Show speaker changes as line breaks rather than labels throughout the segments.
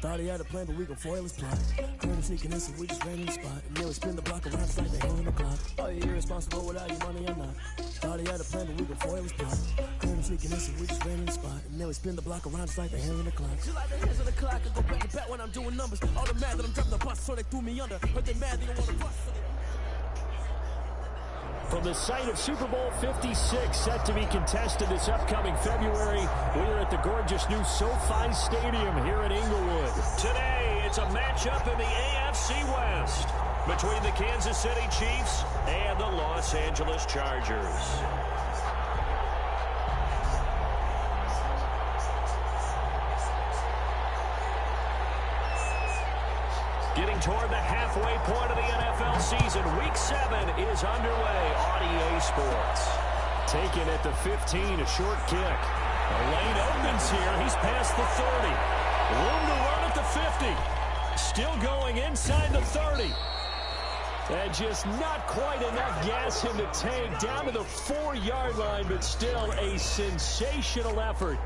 Thought he had a plan, but we gon' foil his plot. Heard him sneaking in, so we just ran in the spot. And then we spin the block around, it's like they on the clock. Oh, you irresponsible without your money or not? Thought he had a plan, but we gon' foil his plot. Heard him sneaking in, so we just ran in the spot. And then we spin the block around, it's like they on the clock. Just like the hands on the clock, I go back to back when I'm doing numbers. All the mad that I'm dropping the bus, so they threw me under. But they mad, they don't want to bust.
From the site of Super Bowl 56, set to be contested this upcoming February, we are at the gorgeous new SoFi Stadium here in Inglewood. Today, it's a matchup in the AFC West between the Kansas City Chiefs and the Los Angeles Chargers. Getting toward the halfway point of the NFL season, Week 7 is underway on EA Sports. Taken at the 15, a short kick. The lane opens here. He's past the 30. Room to run at the 50. Still going inside the 30. And just not quite enough gas in the tank. Down to the 4-yard line, but still a sensational effort.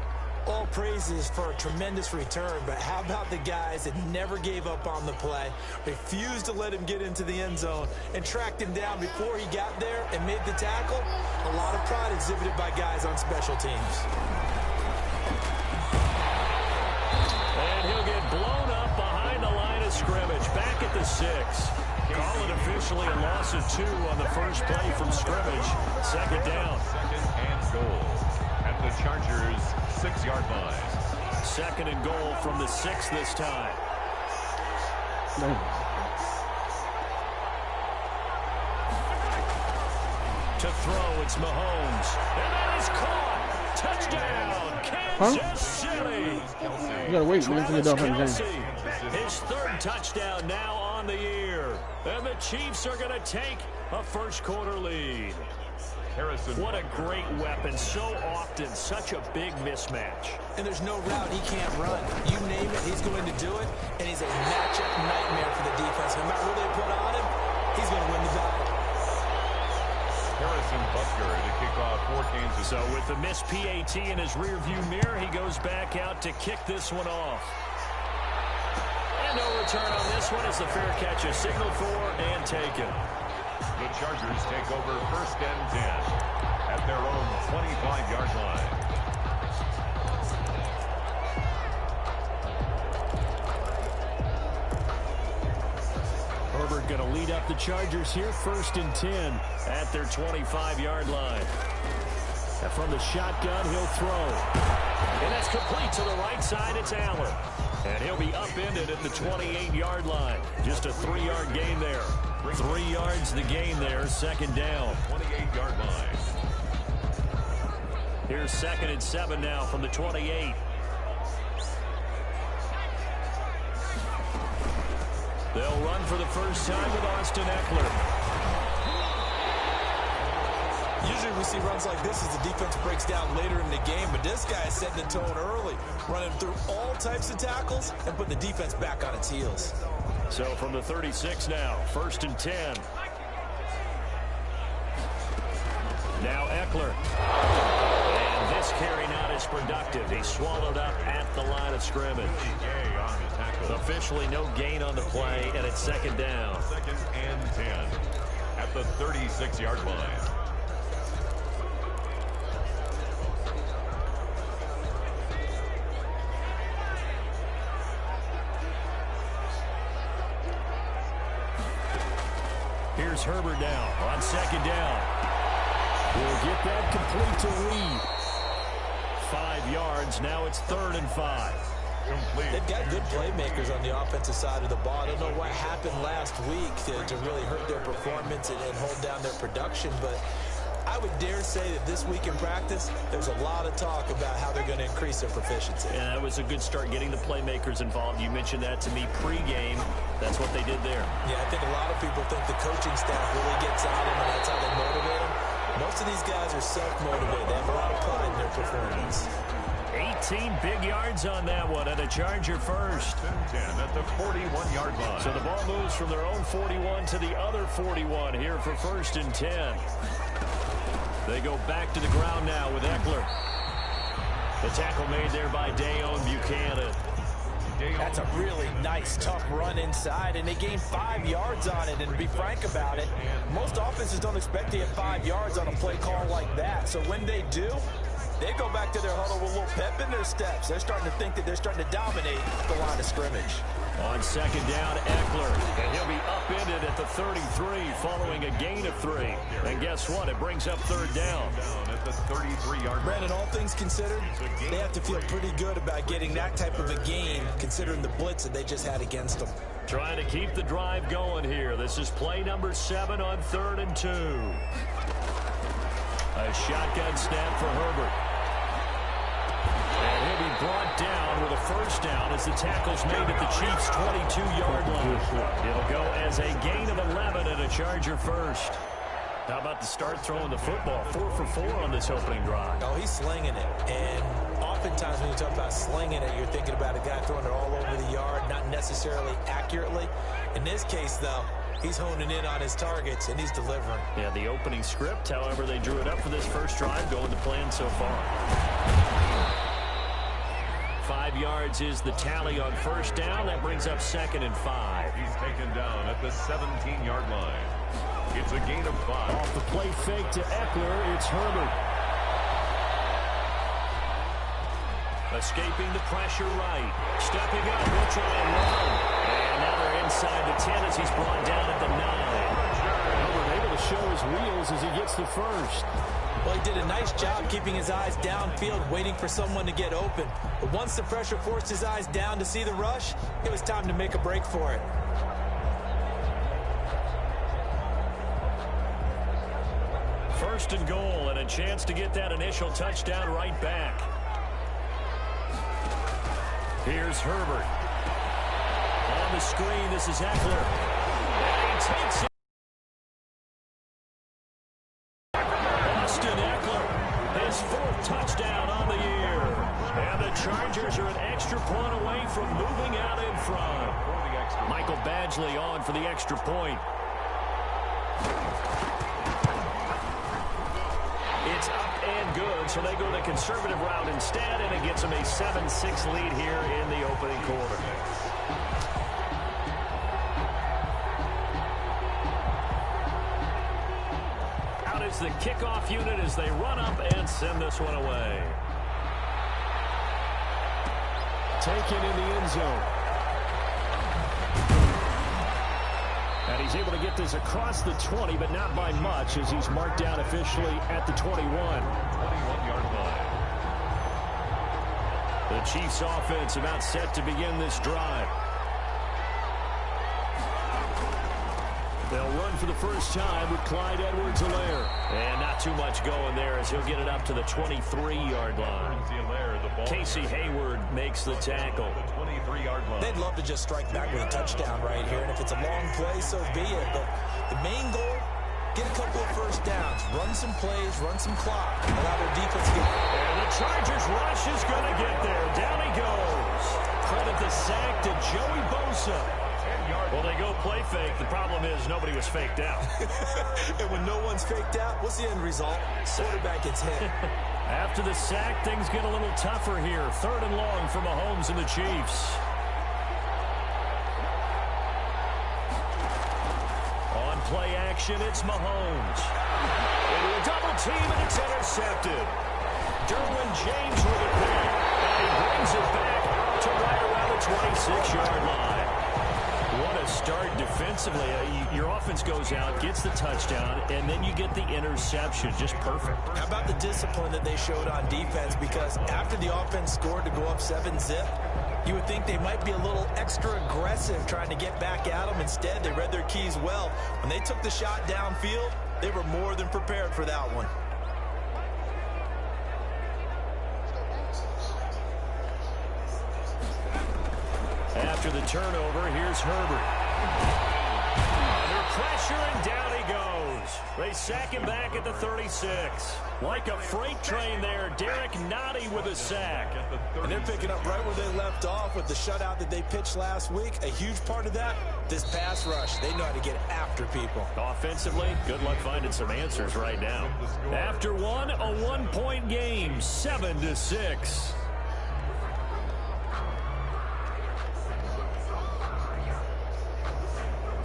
All praises for a tremendous return, but how about the guys that never gave up on the play, refused to let him get into the end zone, and tracked him down before he got there and made the tackle? A lot of pride exhibited by guys on special teams.
And he'll get blown up behind the line of scrimmage. Back at the 6. Call it officially a loss of 2 on the first play from scrimmage. Second down.
Second and goal at the Chargers' 6-yard line.
Second and goal from the 6 this time. To throw, it's Mahomes. And that is caught. Touchdown, Kansas City.
You gotta wait, man, for the Dolphins game.
His 3rd touchdown now on the year. And the Chiefs are going to take a first-quarter lead. What a great weapon. So often, such a big mismatch.
And there's no route he can't run. You name it, he's going to do it. And he's a matchup nightmare for the defense. No matter who they put on him, he's going to win the battle.
Harrison Butker to kick off for Kansas.
So with the missed PAT in his rearview mirror, he goes back out to kick this one off. And no return on this one as the fair catch is signaled for and taken.
The Chargers take over 1st and 10 at their own 25-yard line.
Herbert going to lead up the Chargers here, 1st and 10 at their 25-yard line. And from the shotgun, he'll throw. And that's complete to the right side. It's Allen. And he'll be upended at the 28-yard line. Just a 3-yard gain there. 3 yards the gain there, second down.
28-yard line.
Here's 2nd and 7 now from the 28. They'll run for the first time with Austin Eckler.
Usually we see runs like this as the defense breaks down later in the game, but this guy is setting the tone early, running through all types of tackles and putting the defense back on its heels.
So from the 36 now, 1st and 10. Now Eckler. And this carry not as productive. He swallowed up at the line of scrimmage. Officially no gain on the play, and it's 2nd down.
2nd and 10 at the 36-yard line.
Here's Herbert now on 2nd down. We'll get that complete to Reed. 5 yards. Now it's 3rd and 5.
Complete.
They've got good playmakers on the offensive side of the ball. I don't know what happened last week to really hurt their performance and hold down their production, but I would dare say that this week in practice, there's a lot of talk about how they're going to increase their proficiency.
Yeah, that was a good start getting the playmakers involved. You mentioned that to me pregame. That's what they did there.
Yeah, I think a lot of people think the coaching staff really gets on them, and that's how they motivate them. Most of these guys are self-motivated. They have a lot of pride in their performance.
18 big yards on that one, and a Charger first.
10 at the 41-yard line.
So the ball moves from their own 41 to the other 41 here for 1st and 10. They go back to the ground now with Eckler. The tackle made there by Dayon Buchanan.
That's a really nice, tough run inside, and they gained 5 yards on it. And to be frank about it, most offenses don't expect to get 5 yards on a play call like that. So when they do, they go back to their huddle with a little pep in their steps. They're starting to think that they're starting to dominate the line of scrimmage.
On second down, Eckler, and he'll be upended at the 33 following a gain of 3. And guess what? It brings up third down.
At the 33-yard.
Brandon, all things considered, they have to feel pretty good about getting that type of a gain, considering the blitz that they just had against them.
Trying to keep the drive going here. This is play number 7 on 3rd and 2. A shotgun snap for Herbert. And he'll be brought down with a first down as the tackle's made at the Chiefs' 22-yard line. It'll go as a gain of 11 and a Charger first. How about the start throwing the football? 4 for 4 on this opening drive.
Oh, he's slinging it. And oftentimes when you talk about slinging it, you're thinking about a guy throwing it all over the yard, not necessarily accurately. In this case, though, he's honing in on his targets, and he's delivering.
Yeah, the opening script, however, they drew it up for this first drive, going to plan so far. 5 yards is the tally on first down. That brings up 2nd and 5.
He's taken down at the 17-yard line. It's a gain of 5.
Off the play fake to Eckler, it's Herbert. Escaping the pressure right. Stepping up, he'll try and run. And now they're inside the 10 as he's brought down at the 9. Herbert able to show his wheels as he gets the first.
Well, he did a nice job keeping his eyes downfield, waiting for someone to get open. But once the pressure forced his eyes down to see the rush, it was time to make a break for it.
First and goal, and a chance to get that initial touchdown right back. Here's Herbert. On the screen, this is Eckler. And he takes it. His 4th touchdown on the year. And the Chargers are an extra point away from moving out in front. Michael Badgley on for the extra point. It's up and good, so they go the conservative route instead, and it gets them a 7-6 lead here in the opening quarter. The kickoff unit as they run up and send this one away. Taken in the end zone. And he's able to get this across the 20, but not by much as he's marked down officially at the 21-yard line. The Chiefs offense about set to begin this drive. They'll run for the first time with Clyde Edwards-Helaire. And not too much going there as he'll get it up to the 23-yard line. Casey Hayward makes the tackle.
They'd love to just strike back with a touchdown right here. And if it's a long play, so be it. But the main goal, get a couple of first downs. Run some plays, run some clock. Allow their defense to get...
And the Chargers rush is going to get there. Down he goes. Credit the sack to Joey Bosa. Well, they go play fake. The problem is nobody was faked out.
And when no one's faked out, what's the end result? Quarterback gets hit.
After the sack, things get a little tougher here. 3rd and long for Mahomes and the Chiefs. On play action, it's Mahomes. Into a double team, and it's intercepted. Derwin James with a pick. And he brings it back to right around the 26-yard line. What a start defensively. Your offense goes out, gets the touchdown, and then you get the interception. Just perfect.
How about the discipline that they showed on defense? Because after the offense scored to go up 7-zip, you would think they might be a little extra aggressive trying to get back at them. Instead, they read their keys well. When they took the shot downfield, they were more than prepared for that one.
After the turnover, here's Herbert. Under pressure, and down he goes. They sack him back at the 36. Like a freight train there, Derek Nottie with a sack.
And they're picking up right where they left off with the shutout that they pitched last week. A huge part of that, this pass rush. They know how to get after people.
Offensively, good luck finding some answers right now. After one, a 1-point game, 7-6.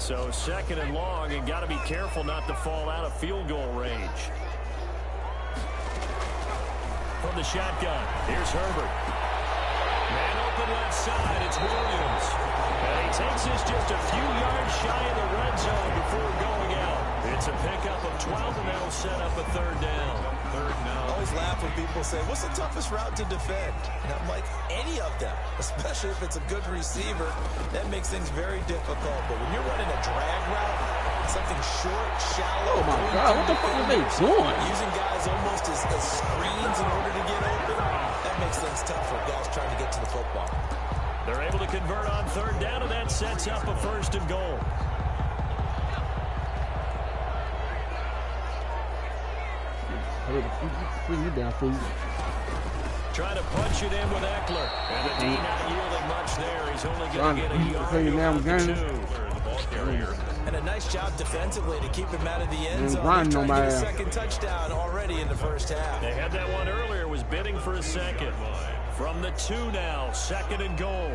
So second and long, and got to be careful not to fall out of field goal range. From the shotgun, here's Herbert. Man open left side, it's Williams. And he takes this just a few yards shy of the red zone before going out. It's a pickup of 12, and that'll set up a third down.
I always laugh when people say, what's the toughest route to defend? And I'm like, any of them, especially if it's a good receiver. That makes things very difficult. But when you're running a drag route, something short, shallow.
Oh, my God. What the fuck are they doing?
Using guys almost as screens in order to get open. That makes things tough for guys trying to get to the football.
They're able to convert on third down, and that sets up a first and goal. Trying to punch it in with Eckler. And the D not yielding much there. He's only going to get a yard on the 2.
And a nice job defensively to keep him out of the end zone. Trying to get a second touchdown already in the first half.
They had that one earlier, was bidding for a second. From the 2 now, second and goal.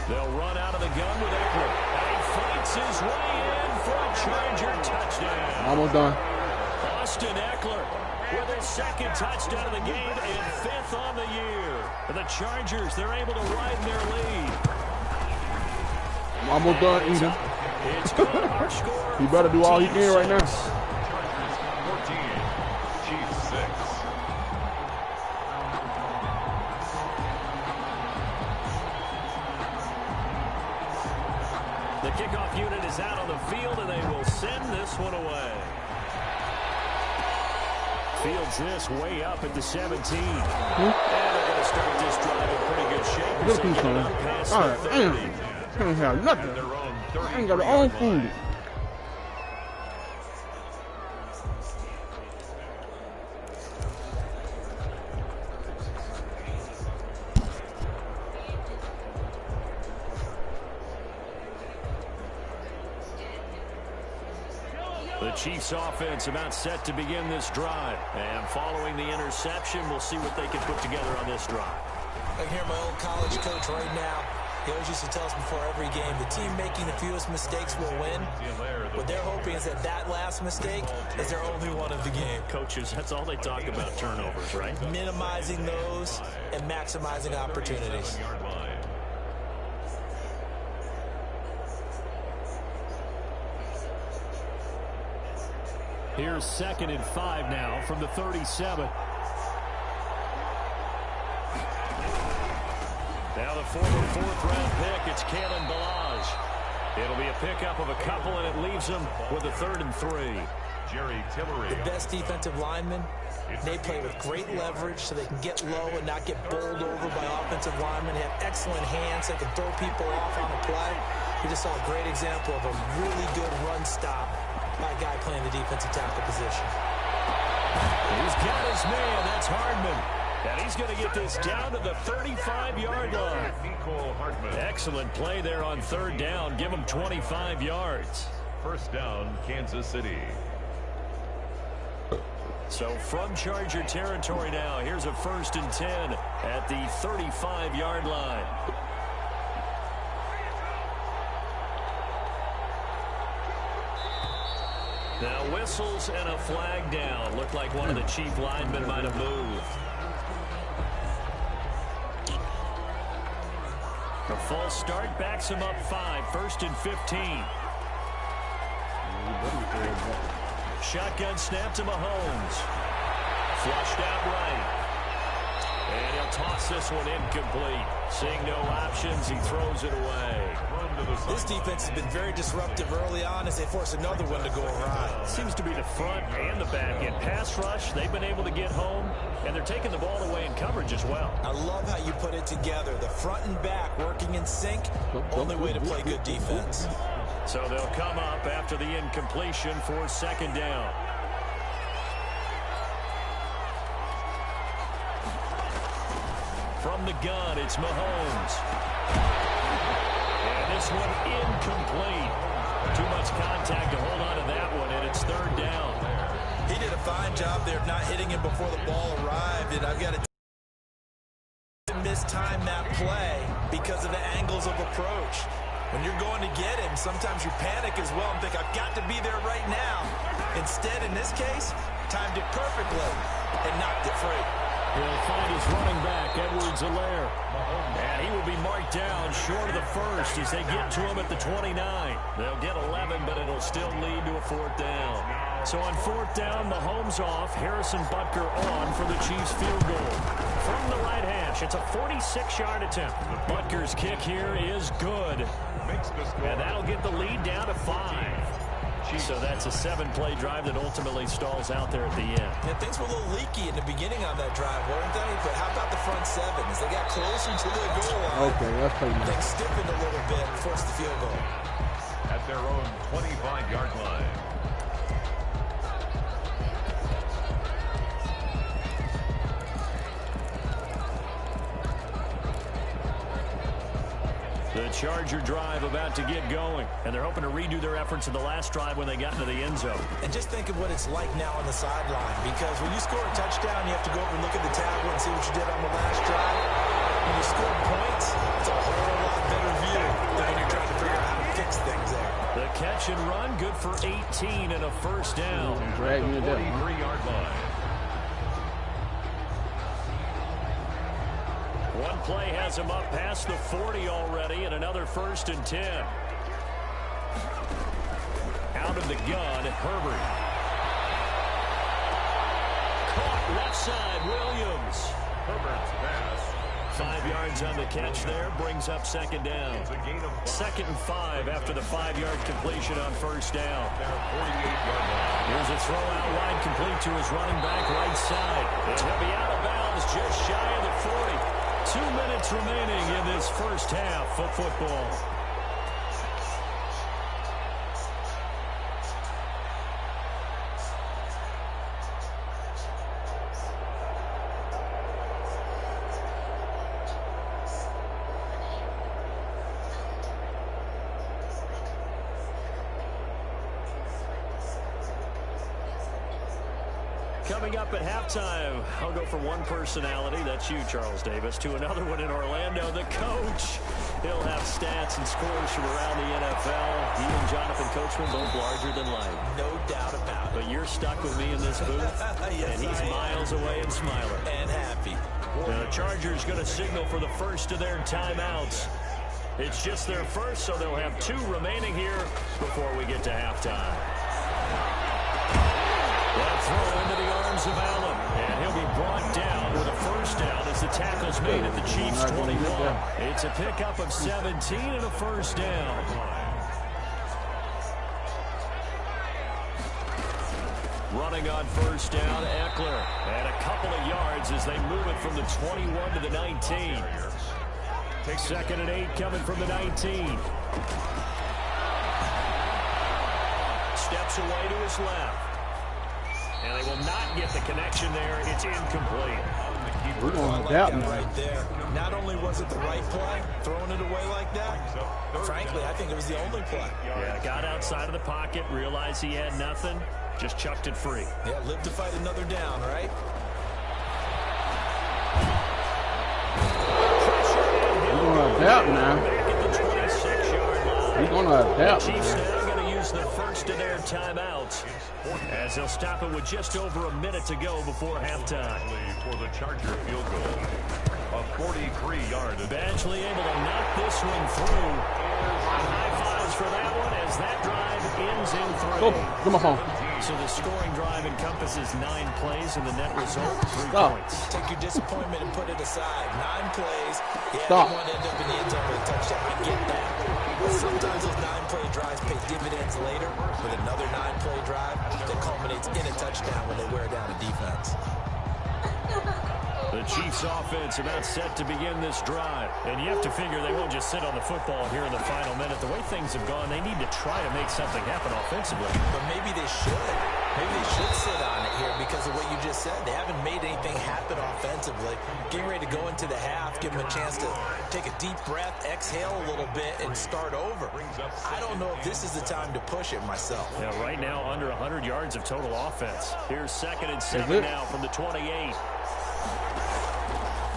They'll run out of the gun with Eckler. And he fights his way in for a Charger touchdown.
Almost done.
Austin Eckler with his second touchdown of the game and 5th on the year. And the Chargers, they're able to widen their lead.
Almost done eating.
It's our score.
He better do all he can right now.
14, Chiefs 6.
The kickoff unit is out on the field, and they will send this one away. Fields this way up at the 17. And they're going to start this drive in pretty good shape.
Good piece on it. All right, damn. Can't have nothing. I ain't got their own food.
The Chiefs offense about set to begin this drive. And following the interception, we'll see what they can put together on this drive.
I can hear my old college coach right now. He always used to tell us before every game, the team making the fewest mistakes will win. What they're hoping is that that last mistake is their only one of the game.
Coaches, that's all they talk about, turnovers, right?
Minimizing those and maximizing opportunities.
Here's 2nd and 5 now from the 37. Now the former 4th-round pick, it's Kalen Balaj. It'll be a pickup of a couple, and it leaves them with a 3rd and 3.
Jerry Tillery.
The best defensive linemen, they play with great leverage so they can get low and not get bowled over by offensive linemen. They have excellent hands. They can throw people off on a play. We just saw a great example of a really good run stop by a guy playing the defensive tackle position.
He's got his man. That's Hardman. And he's going to get this down to the 35-yard line. Excellent play there on 3rd down. Give him 25 yards.
First down, Kansas City.
So from Charger territory now, here's a 1st and 10 at the 35-yard line. Now whistles and a flag down. Looked like one of the Chief linemen might have moved. A false start backs him up 5. 1st and 15. Shotgun snap to Mahomes. Flushed out right. And he'll toss this one incomplete. Seeing no options, he throws it away.
This defense has been very disruptive early on as they force another one to go awry.
Seems to be the front and the back end. Pass rush, they've been able to get home, and they're taking the ball away in coverage as well.
I love how you put it together. The front and back working in sync. Only way to play good defense.
So they'll come up after the incompletion for 2nd down. From the gun, it's Mahomes. And this one incomplete. Too much contact to hold on to that one, and it's 3rd down.
He did a fine job there of not hitting him before the ball arrived, and I've got to mistime that play because of the angles of approach. When you're going to get him, sometimes you panic as well and think, I've got to be there right now. Instead, in this case, timed it perfectly and knocked it free.
He'll find his running back, Edwards-Helaire. And he will be marked down short of the first as they get to him at the 29. They'll get 11, but it'll still lead to a 4th down. So on 4th down, Mahomes off, Harrison Butker on for the Chiefs field goal. From the right hash, it's a 46-yard attempt. Butker's kick here is good. And that'll get the lead down to 5. So that's a 7-play drive that ultimately stalls out there at the end.
Yeah, things were a little leaky in the beginning on that drive, weren't they? But how about the front 7 as they got closer to the goal line?
Okay, that's pretty nice.
Things stiffened a little bit and forced the field goal.
At their own 25-yard line.
The Charger drive about to get going, and they're hoping to redo their efforts in the last drive when they got into the end zone.
And just think of what it's like now on the sideline, because when you score a touchdown, you have to go over and look at the tablet and see what you did on the last drive. When you score points, it's a whole lot better view than when you're trying to figure out how to fix things there.
The catch and run, good for 18 and a 1st down.
Drag me down.
43-yard line.
One play has him up past the 40 already, and another 1st and 10. Out of the gun, Herbert. Caught left side, Williams.
Herbert's pass.
5 yards on the catch there, brings up 2nd down. 2nd and 5 after the 5-yard completion on 1st down. Here's a throw out wide, complete to his running back right side. And he'll be out of bounds just shy of the 40. 2 minutes remaining in this first half of football. Coming up at halftime, I'll go from one personality, that's you, Charles Davis, to another one in Orlando, the coach. He'll have stats and scores from around the NFL. He and Jonathan Coachman both larger than life.
No doubt about it.
But you're stuck with me in this booth,
Yes,
and he's miles away and smiling.
And happy.
The Chargers going to signal for the first of their timeouts. It's just their first, so they'll have 2 remaining here before we get to halftime. That throw into the arms of Allen, and he'll be brought down with a 1st down as the tackle's made at the Chiefs' 21. It's a pickup of 17 and a 1st down. Running on 1st down, Eckler, and a couple of yards as they move it from the 21 to the 19. 2nd and 8 coming from the 19. Steps away to his left. And they will not get the connection there. It's incomplete.
We're going
I
to
like
doubt
that
now.
right there. Not only was it the right play, throwing it away like that, but frankly, I think it was the only play.
Yeah, got outside of the pocket, realized he had nothing, just chucked it free.
Yeah, live to fight another down, right?
We're going to doubt now.
Back at the 26-yard line.
We're going to doubt
Chiefs
now.
now going to use the first of their timeouts as they'll stop it with just over a minute to go before halftime.
For the Charger field goal. A 43-yard.
Badgley able to knock this one through. High fives for that one as that drive ends in 3.
Go. Come on.
So the scoring drive encompasses 9 plays and the net result 3
Stop.
points.
Take your disappointment and put it aside. 9 plays. Yeah,
Stop.
they want to end up in the end zone with a touchdown. I get that. But sometimes those 9-play drives pay dividends later with another 9-play drive that culminates in a touchdown when they wear down a defense.
The Chiefs offense about set to begin this drive. And you have to figure they won't just sit on the football here in the final minute. The way things have gone, they need to try to make something happen offensively.
But maybe they should. Maybe they should sit on it here because of what you just said. They haven't made anything happen offensively. Getting ready to go into the half, give them a chance to take a deep breath, exhale a little bit, and start over. I don't know if this is the time to push it myself.
Yeah, right now under 100 yards of total offense. Here's 2nd and 7 now from the 28.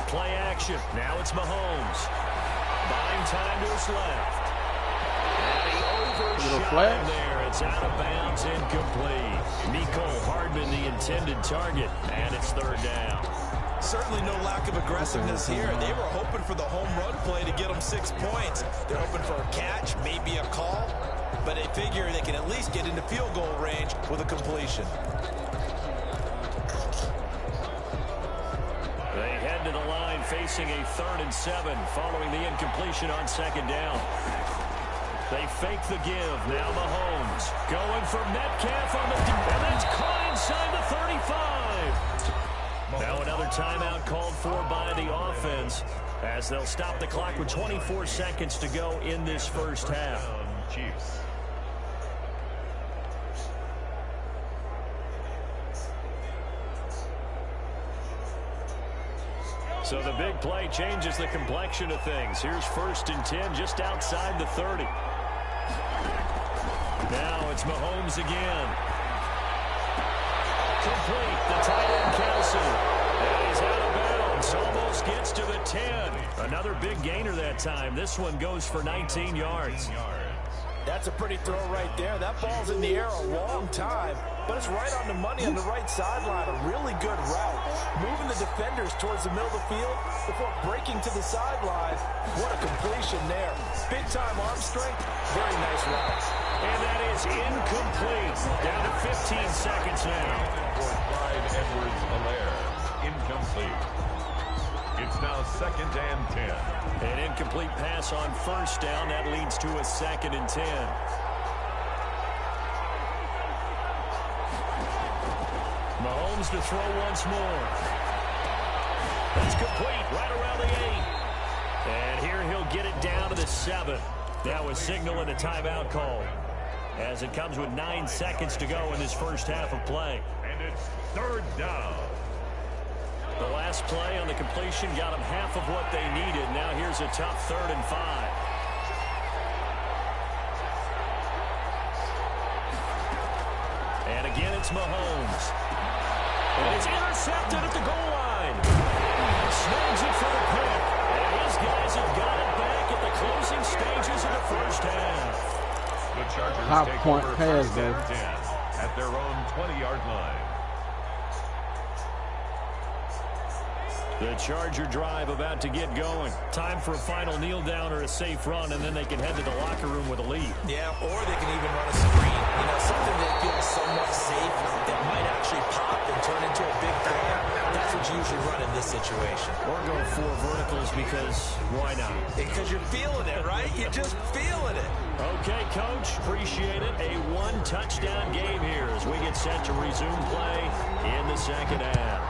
Play action. Now it's Mahomes. Buying time to his left. overshot there. It's out of bounds, incomplete. Mecole Hardman, the intended target, and it's third down.
Certainly no lack of aggressiveness here. They were hoping for the home run play to get them 6 points. They're hoping for a catch, maybe a call, but they figure they can at least get into field goal range with a completion.
They head to the line facing a 3rd and 7 following the incompletion on 2nd down. They fake the give. Now Mahomes going for Metcalf on the and that's caught inside the 35. Now another timeout called for by the offense as they'll stop the clock with 24 seconds to go in this first half.
Chiefs.
So the big play changes the complexion of things. Here's 1st and 10 just outside the 30. Now it's Mahomes again. Complete. The tight end Kelsey. And he's out of bounds. Almost gets to the 10. Another big gainer that time. This one goes for 19 yards.
That's a pretty throw right there. That ball's in the air a long time, but it's right on the money on the right sideline. A really good route. Moving the defenders towards the middle of the field before breaking to the sideline. What a completion there. Big-time arm strength. Very nice route.
And that is incomplete. Down to 15 seconds now.
For Clyde Edwards-Helaire. Incomplete. It's now 2nd and 10.
An incomplete pass on 1st down. That leads to a 2nd and 10. Mahomes to throw once more. That's complete right around the 8. And here he'll get it down to the 7. Now a signal and a timeout call as it comes with 9 seconds to go in this first half of play.
And it's 3rd down.
The last play on the completion got them half of what they needed. Now here's a tough 3rd and 5. And again, it's Mahomes. And it's intercepted at the goal line. Snags it for the pick. And his guys have got it back at the closing stages of the first half.
The Chargers
High
take
point
over
pass,
1st and 10 at their own 20-yard line.
The Charger drive about to get going. Time for a final kneel down or a safe run, and then they can head to the locker room with a lead.
Yeah, or they can even run a screen. You know, something that feels somewhat safe that might actually pop and turn into a big play. That's what you usually run in this situation.
Or go 4 verticals because why not?
Because you're feeling it, right? You're just feeling it.
Okay, Coach. Appreciate it. A 1-touchdown game here as we get set to resume play in the second half.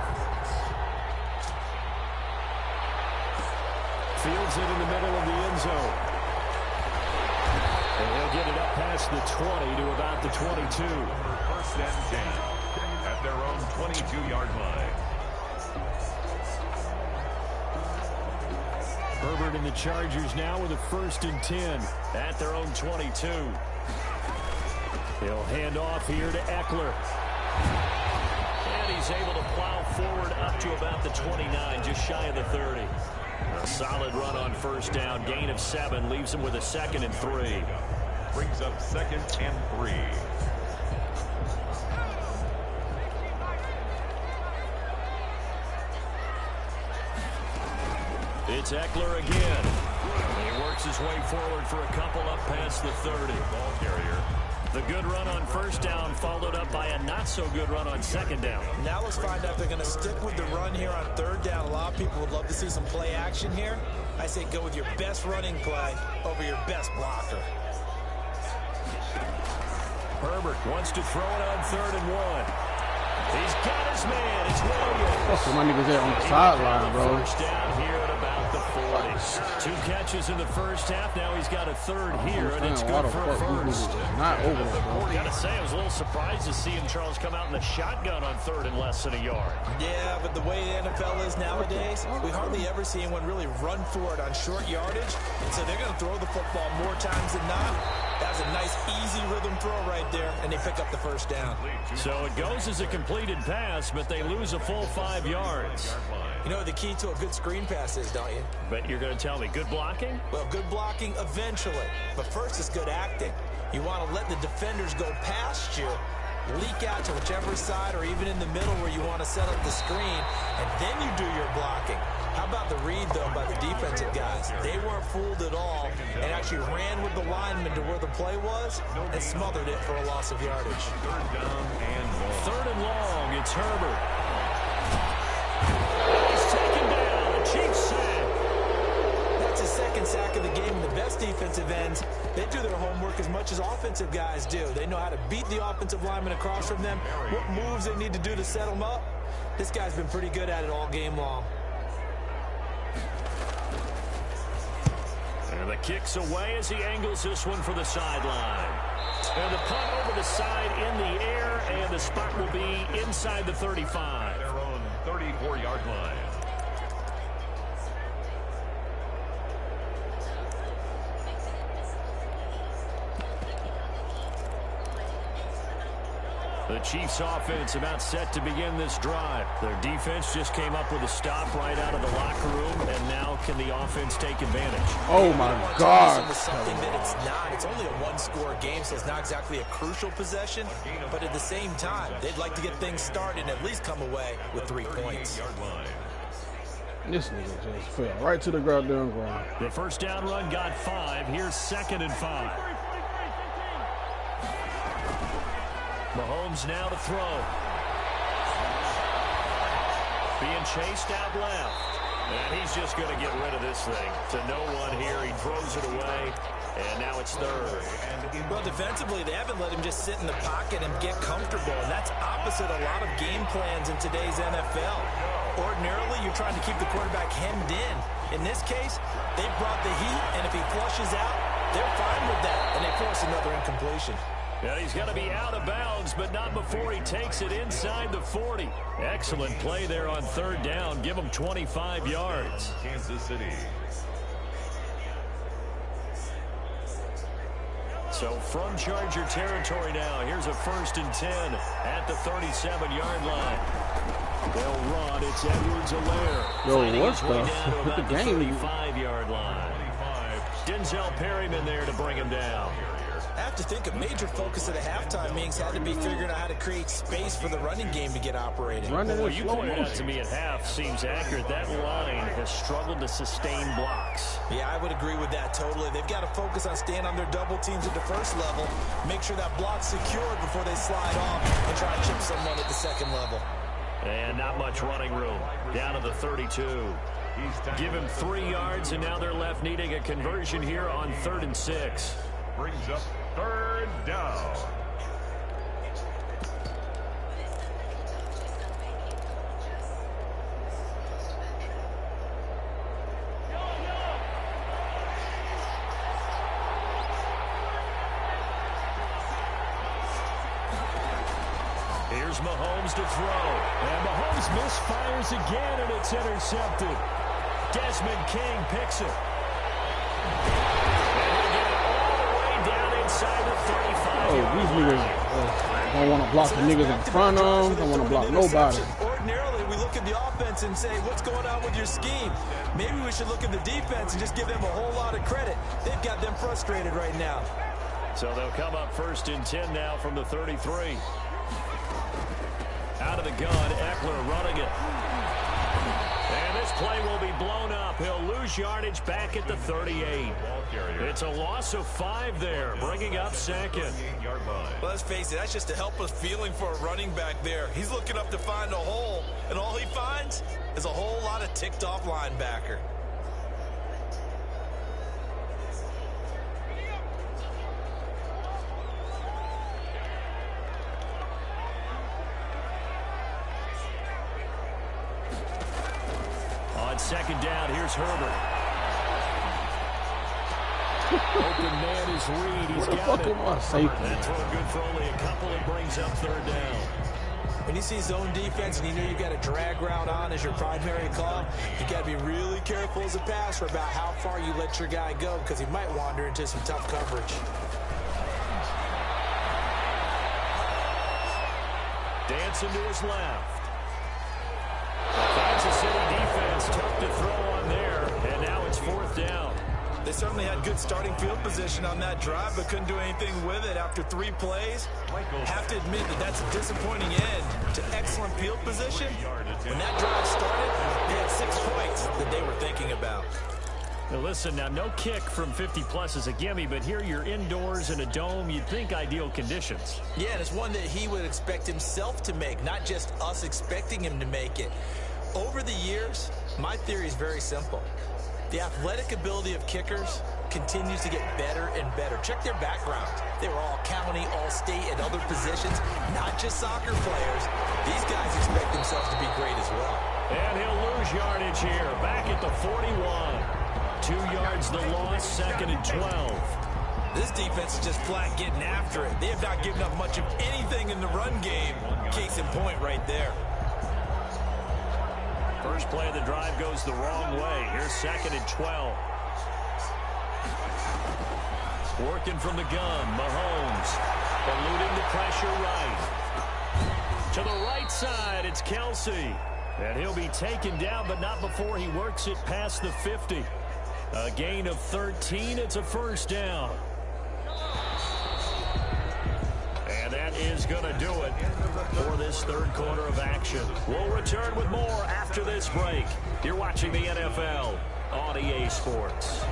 Fields it in the middle of the end zone. And he'll get it up past the 20 to about the 22.
1st and 10 at their own 22-yard line.
Herbert and the Chargers now with a 1st and 10 at their own 22. He'll hand off here to Eckler. And he's able to plow forward up to about the 29, just shy of the 30. A solid run on 1st down. Gain of 7 leaves him with a 2nd and 3.
Brings up 2nd and 3.
It's Eckler again. He works his way forward for a couple up past the 30.
Ball carrier.
The good run on 1st down followed up by a not-so-good run on 2nd down.
Now let's find out if they're going to stick with the run here on 3rd down. A lot of people would love to see some play action here. I say go with your best running play over your best blocker.
Herbert wants to throw it on 3rd and 1. He's got his man. It's Williams.
That's what my niggas there on the sideline, bro.
1st down here at about the 40. 2 catches in the first half. Now he's got a 3rd here, and it's good for a 1st.
Not over there, bro.
Gotta say, I was a little surprised to see him, Charles, come out in the shotgun on 3rd and less than a yard.
Yeah, but the way the NFL is nowadays, we hardly ever see anyone really run for it on short yardage. And so they're going to throw the football more times than not. That was a nice, easy rhythm throw right there, and they pick up the 1st down.
So it goes as a completed pass, but they lose a full 5 yards.
You know what the key to a good screen pass is, don't you?
But you're going to tell me, good blocking?
Well, good blocking eventually. But first it's good acting. You want to let the defenders go past you, leak out to whichever side or even in the middle where you want to set up the screen, and then you do your blocking. How about the read, though, by the defensive guys? They weren't fooled at all and actually ran with the lineman to where the play was and smothered it for a loss of yardage.
Third and long, it's Herbert. He's taken down. The Chiefs sack.
That's his second sack of the game. The best defensive ends, they do their homework as much as offensive guys do. They know how to beat the offensive lineman across from them, what moves they need to do to set them up. This guy's been pretty good at it all game long.
And the kick's away as he angles this one for the sideline. And the punt over the side in the air, and the spot will be inside the 35.
Their own 34-yard line.
The Chiefs offense about set to begin this drive. Their defense just came up with a stop right out of the locker room, and now can the offense take advantage?
Oh my God.
Something that it's not. It's only a one-score game, so it's not exactly a crucial possession. But at the same time, they'd like to get things started and at least come away with 3 points.
This nigga just fell right to the goddamn ground.
The first down run got 5. Here's 2nd and 5. Mahomes now to throw. Being chased out left. And he's just going to get rid of this thing. To no one here. He throws it away. And now it's 3rd.
Well, defensively, they haven't let him just sit in the pocket and get comfortable. And that's opposite a lot of game plans in today's NFL. Ordinarily, you're trying to keep the quarterback hemmed in. In this case, they brought the heat. And if he flushes out, they're fine with that. And they force another incompletion.
Yeah, he's got to be out of bounds, but not before he takes it inside the 40. Excellent play there on 3rd down. Give him 25 yards.
Kansas City.
So from Charger territory now, here's a 1st and 10 at the 37-yard line. They'll run. It's Edwards-Helaire.
Yo, what
the
the game?
35-yard line. Denzel Perryman there to bring him down.
I have to think a major focus of the halftime meetings had to be figuring out how to create space for the running game to get operating.
Well, you pointed out to me at half seems accurate. That line has struggled to sustain blocks.
Yeah, I would agree with that totally. They've got to focus on staying on their double teams at the first level, make sure that block's secured before they slide off and try to chip someone at the second level.
And not much running room. Down to the 32. Give him 3 yards, and now they're left needing a conversion here on 3rd and 6.
Brings up 3rd down.
Here's Mahomes to throw. And Mahomes misfires again, and it's intercepted. Desmond King picks it.
Oh, these niggas don't want to block the niggas in front of them. Don't want to block nobody.
Ordinarily, we look at the offense and say, what's going on with your scheme? Maybe we should look at the defense and just give them a whole lot of credit. They've got them frustrated right now.
So they'll come up 1st and 10 now from the 33. Out of the gun, Eckler running it. And this play will be blown up. He'll lose yardage back at the 38. It's a loss of 5 there, bringing up 2nd.
Well, let's face it, that's just a helpless feeling for a running back there. He's looking up to find a hole, and all he finds is a whole lot of ticked-off linebacker.
On 2nd down, here's Herbert. Open man is Reed. He's got it. That throw good for only a couple. It brings up 3rd down.
When you see zone defense and you know you've got a drag route on as your primary call, you got to be really careful as a passer about how far you let your guy go because he might wander into some tough coverage. Dancing to his left. The Kansas City defense
Quick to throw on there, and now it's 4th down.
They certainly had good starting field position on that drive, but couldn't do anything with it after 3 plays. Have to admit that that's a disappointing end to excellent field position. When that drive started, they had 6 points that they were thinking about.
Now listen, now no kick from 50-plus is a gimme, but here you're indoors in a dome. You'd think ideal conditions.
Yeah, and it's one that he would expect himself to make, not just us expecting him to make it. Over the years, my theory is very simple. The athletic ability of kickers continues to get better and better. Check their background. They were all county, all state, at other positions, not just soccer players. These guys expect themselves to be great as well.
And he'll lose yardage here, back at the 41. 2 yards the loss, 2nd and 12.
This defense is just flat getting after it. They have not given up much of anything in the run game. Case in point right there.
First play of the drive goes the wrong way. Here's 2nd and 12. Working from the gun, Mahomes. Eluding the pressure right. To the right side, it's Kelsey. And he'll be taken down, but not before he works it past the 50. A gain of 13. It's a 1st down. And that is going to do it for this 3rd quarter of action. We'll return with more after this break. You're watching the NFL on EA Sports.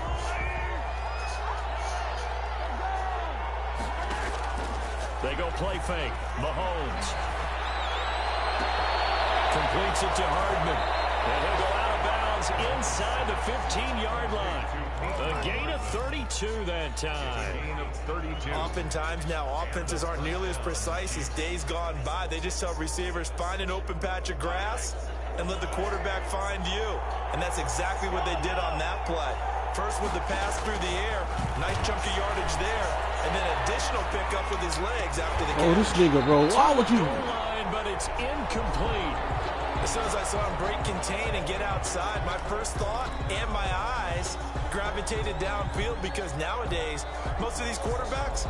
They go play fake. Mahomes completes it to Hardman. And he'll go out of bounds inside the 15-yard line. A gain of 32 that time.
Oftentimes now, offenses aren't nearly as precise as days gone by. They just tell receivers, find an open patch of grass and let the quarterback find you. And that's exactly what they did on that play. First with the pass through the air, nice chunk of yardage there, and then additional pickup with his legs after the catch.
Oh, this nigga, bro. Why would you?
Line, but it's incomplete.
As soon as I saw him break contain and get outside, my first thought and my eyes gravitated downfield, because nowadays, most of these quarterbacks,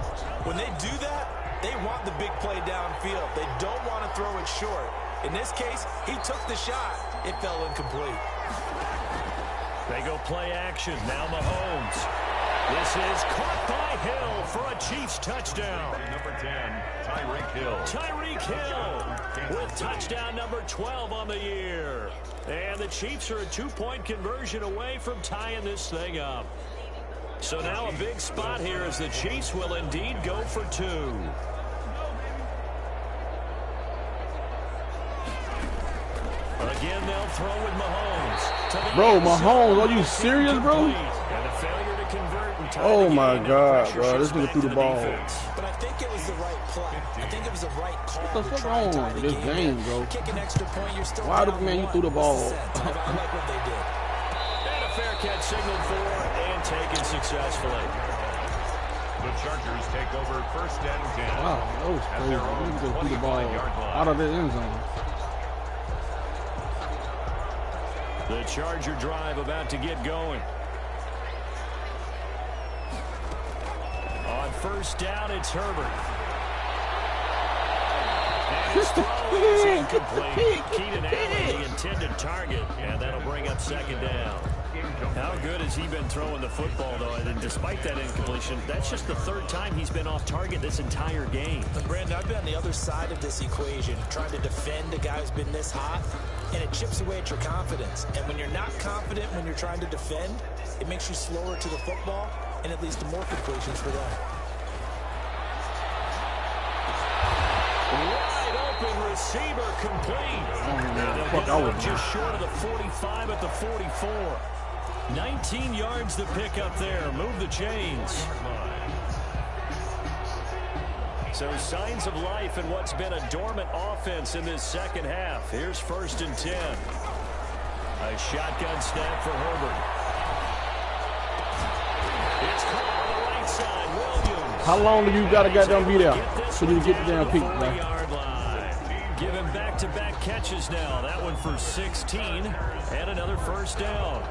when they do that, they want the big play downfield. They don't want to throw it short. In this case, he took the shot. It fell incomplete.
They go play action. Now Mahomes. This is caught by Hill for a Chiefs touchdown.
Number 10, Tyreek Hill.
Tyreek Hill with touchdown number 12 on the year. And the Chiefs are a 2-point conversion away from tying this thing up. So now a big spot here as the Chiefs will indeed go for 2. Again, they'll throw with Mahomes.
Bro, Mahomes, are you serious, bro?
And a failure to convert.
Oh my God, bro, this nigga threw the ball.
But I think it was the right play. I think it was the right call.
What the fuck wrong with this game, bro?
Kick an extra point, you're still
Why the man you threw the ball?
I like what they did.
And a fair catch signaled for and taken successfully.
The Chargers take over 1st and 10.
Wow, that was crazy. He just threw the ball out of the end zone.
The Charger drive about to get going. On 1st down, it's Herbert. And his throw is incomplete. Keenan Allen, the intended target, and that'll bring up 2nd down. How good has he been throwing the football, though? And despite that incompletion, that's just the 3rd time he's been off target this entire game.
And Brandon, I've been on the other side of this equation, trying to defend a guy who's been this hot, and it chips away at your confidence. And when you're not confident when you're trying to defend, it makes you slower to the football, and it leads to more completions for them.
Wide open receiver complete.
Fuck, I was
just short of the 45 at the 44. 19 yards to pick up there. Move the chains. So signs of life in what's been a dormant offense in this 2nd half. Here's 1st and 10. A shotgun snap for Herbert. It's caught on the right side. Williams.
How long do you gotta goddamn be there so you get the damn peak, man?
Yard line. Giving back-to-back catches now. That one for 16 and another 1st down.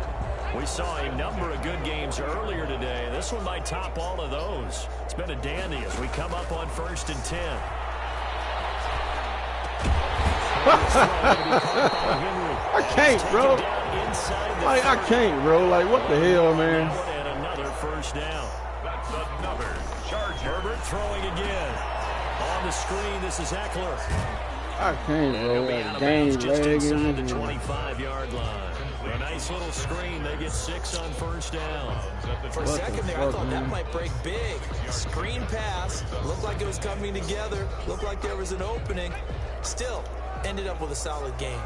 We saw a number of good games earlier today. This one might top all of those. It's been a dandy as we come up on 1st and 10.
I can't, bro. Like, I can't, bro. Like, what the hell, man?
And another first down.
That's another charge.
Herbert throwing again. On the screen, this is Eckler.
I can't, bro. Like, game
Just inside the
lagging.
25-yard line. A nice little screen. They get 6 on first down.
For a second there, I thought that might break big. Screen pass. Looked like it was coming together. Looked like there was an opening. Still, ended up with a solid game.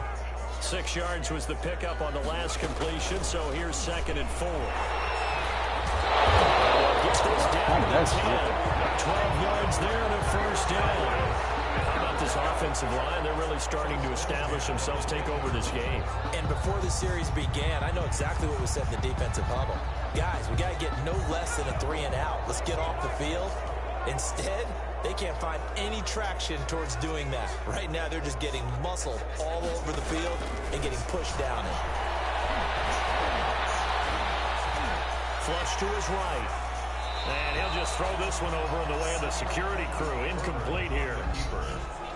6 yards was the pickup on the last completion, so here's 2nd and 4. Gets this down to 10. 12 yards there and a first down. How about this offensive line? They're really starting to establish themselves, take over this game.
And before the series began, I know exactly what we said in the defensive huddle. Guys, we got to get no less than a 3 and out. Let's get off the field. Instead, they can't find any traction towards doing that. Right now, they're just getting muscled all over the field and getting pushed down it.
Flush to his right. And he'll just throw this one over in the way of the security crew. Incomplete here.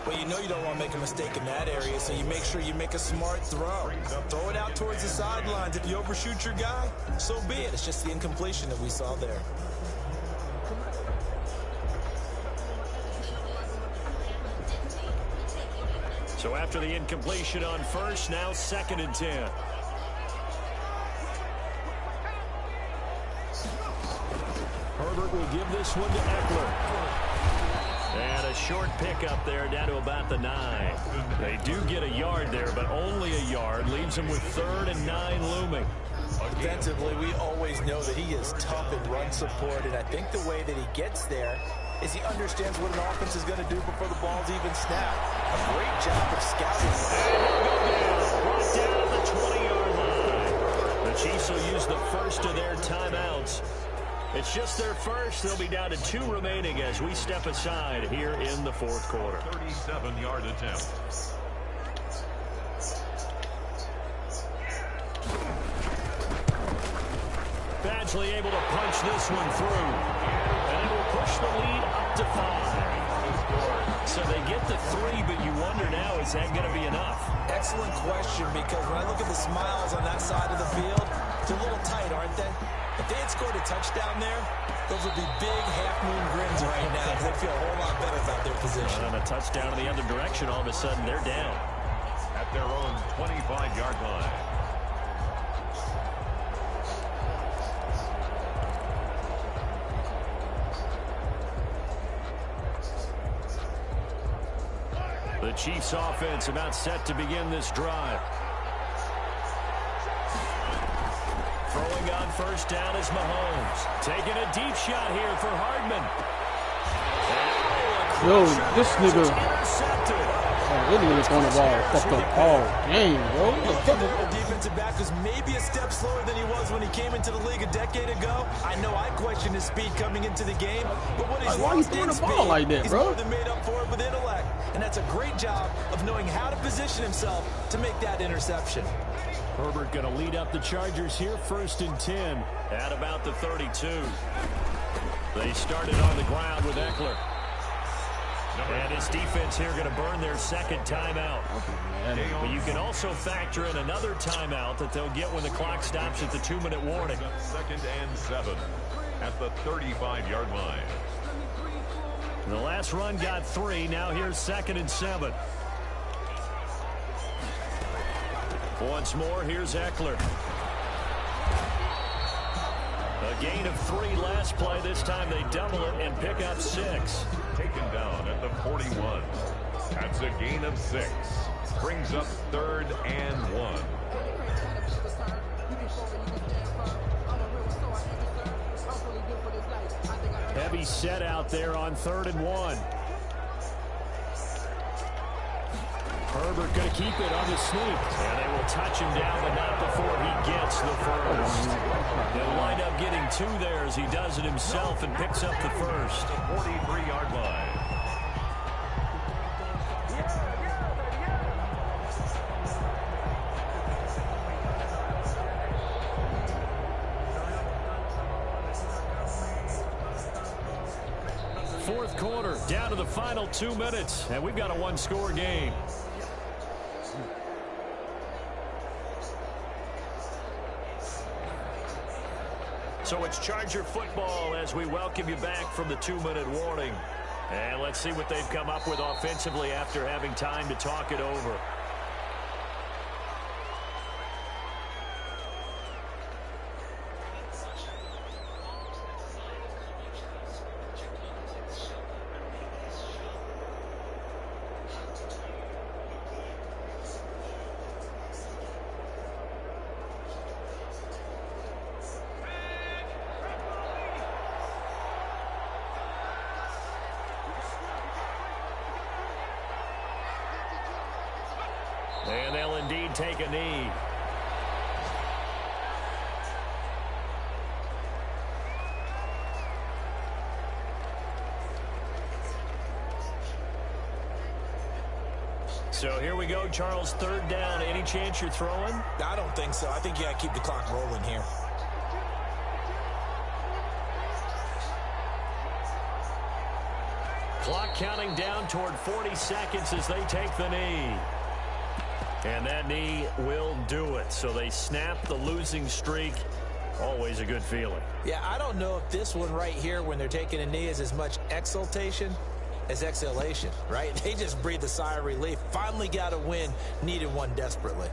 Well, you know you don't want to make a mistake in that area, so you make sure you make a smart throw. Throw it out towards the sidelines. If you overshoot your guy, so be it. It's just the incompletion that we saw there.
So after the incompletion on first, now 2nd and 10. Herbert will give this one to Eckler. And a short pickup there down to about the 9. They do get a yard there, but only a yard. Leaves them with 3rd and 9 looming.
Defensively, we always know that he is tough in run support, and I think the way that he gets there is he understands what an offense is going to do before the ball's even snapped. A great job of scouting.
Brought down at the 20-yard line. The Chiefs will use the first of their timeouts. It's just their first. They'll be down to 2 remaining as we step aside here in the 4th quarter.
37-yard attempt.
Badgley able to punch this one through. And it will push the lead up to 5. So they get the 3, but you wonder now, is that going to be enough?
Excellent question, because when I look at the smiles on that side of the field, they're a little tight, aren't they? If they had scored a touchdown there, those would be big half-moon grins right now because they feel a whole lot better about their position.
And a touchdown in the other direction, all of a sudden they're down.
At their own 25-yard line.
The Chiefs offense about set to begin this drive. Throwing on first down is Mahomes. Taking a deep shot here for Hardman.
Yo, this nigga,
Intercepted.
this nigga throwing the ball fucked up all game, bro.
The defensive back was maybe a step slower than he was when he came into the league a decade ago. I know I questioned his speed coming into the game, but when he's
Why you
lost
throwing
in
the ball
speed,
like that,
he's
bro?
more than made up for it with intellect. And that's a great job of knowing how to position himself to make that interception.
Herbert going to lead up the Chargers here, 1st and 10 at about the 32. They started on the ground with Eckler. And his defense here going to burn their 2nd timeout. But you can also factor in another timeout that they'll get when the clock stops at the 2-minute warning.
2nd and 7 at the 35-yard line.
The last run got 3. Now here's 2nd and 7. Once more, here's Eckler. A gain of 3 last play. This time they double it and pick up 6.
Taken down at the 41. That's a gain of 6. Brings up 3rd and 1.
Heavy set out there on 3rd and 1. Herbert going to keep it on the sneak. And they will touch him down, but not before he gets the first. He'll wind up getting 2 there as he does it himself and picks up the first.
The 43-yard line.
Fourth quarter, down to the final 2 minutes, and we've got a 1-score game. So it's Charger football as we welcome you back from the 2-minute warning. And let's see what they've come up with offensively after having time to talk it over. And they'll indeed take a knee. So here we go, Charles, 3rd down. Any chance you're throwing?
I don't think so. I think you got to keep the clock rolling here.
Clock counting down toward 40 seconds as they take the knee. And that knee will do it. So they snap the losing streak. Always a good feeling.
Yeah, I don't know if this one right here when they're taking a knee is as much exultation as exhalation, right? They just breathe a sigh of relief. Finally got a win. Needed one desperately.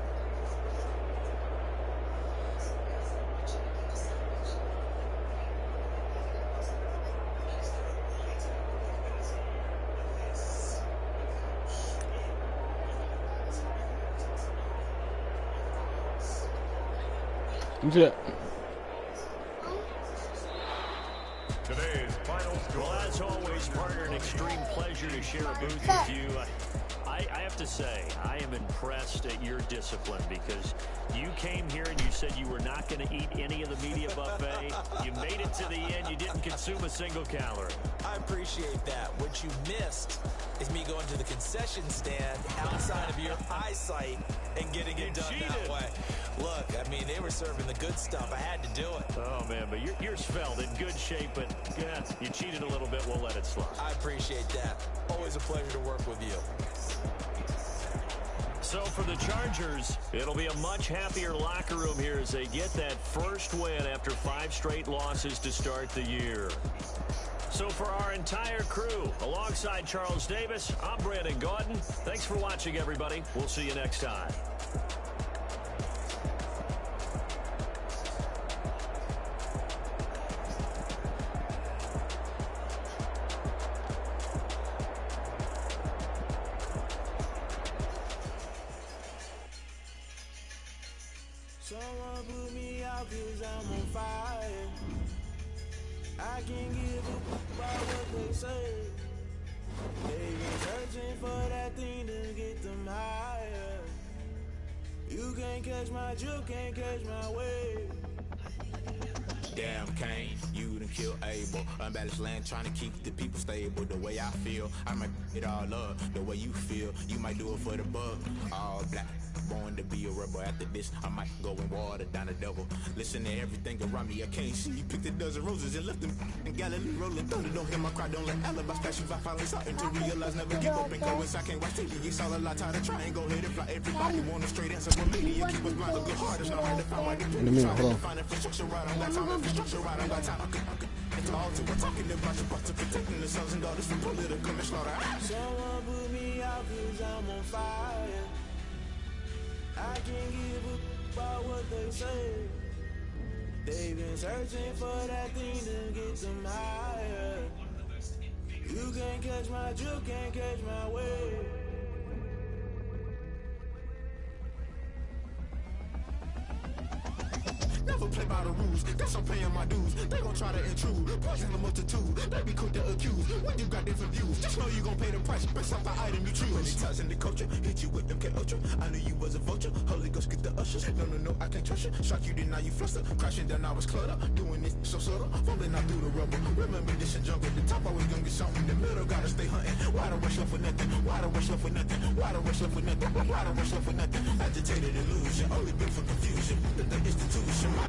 Yeah.
Today's final score.
Well, as always, partner, an extreme pleasure to share a booth with you. I have to say, I am impressed at your discipline because you came here and you said you were not going to eat any of the media buffet. You made it to the end. You didn't consume a single calorie.
I appreciate that. What you missed is me going to the concession stand outside of your eyesight and getting it done that way. Look, I mean, they were serving the good stuff. I had to do it.
Oh, man, but you're svelte, in good shape, but yeah, you cheated a little bit. We'll let it slide.
I appreciate that. Always a pleasure to work with you.
So for the Chargers, it'll be a much happier locker room here as they get that first win after 5 straight losses to start the year. So for our entire crew, alongside Charles Davis, I'm Brandon Gaudin. Thanks for watching, everybody. We'll see you next time.
Someone put me out 'cause I'm on fire. I can't give a about what they say. They been searching for that thing to get them higher. You can't catch my drift, can't catch my wave.
Damn, Kane, you done killed Abel. Unbalanced land, trying to keep the people stable. The way I feel, I might it all up. The way you feel, you might do it for the buck. All black, born to be a rebel. After this, I might go and water down the devil. Listen to everything around me, I can't see. Picked a dozen roses and left them in Galilee rolling thunder. Don't hear my cry, don't let alibis flash. I finally starting to realize, never give up and go. I can't watch TV, it's all a lot, tired of trying. Go ahead and fly. Everybody want a straight answer from me. You keep us blind, a good heart. It's not hard to find why they find infrastructure right on that time. Infrastructure right on that time. It's all to we're talking about your parts of protecting the sons and daughters from political and slaughter.
Someone put me out 'cause I'm on fire. I can't give a about what they say. They've been searching for that thing to get them higher. You can't catch my drift, can't catch my wave.
Never play by the rules, guess I'm paying my dues. They gon' try to intrude, poison the multitude. They be quick to accuse, when you got different views. Just know you gon' pay the price, based off the item you choose. Many times in the culture, hit you with MK Ultra. I knew you was a vulture, Holy Ghost get the ushers. No, I can't trust you. Shock you, then now you fluster. Crashing down, I was clutter. Doing this so subtle, falling out through the rubble. Remember this and jump at the top, always gonna get something in the middle. Gotta stay hunting. Why the rush left for nothing? Why the rush left for nothing? Why the rush left for nothing? Why the rush left for nothing? Agitated illusion, only built for confusion. The institution.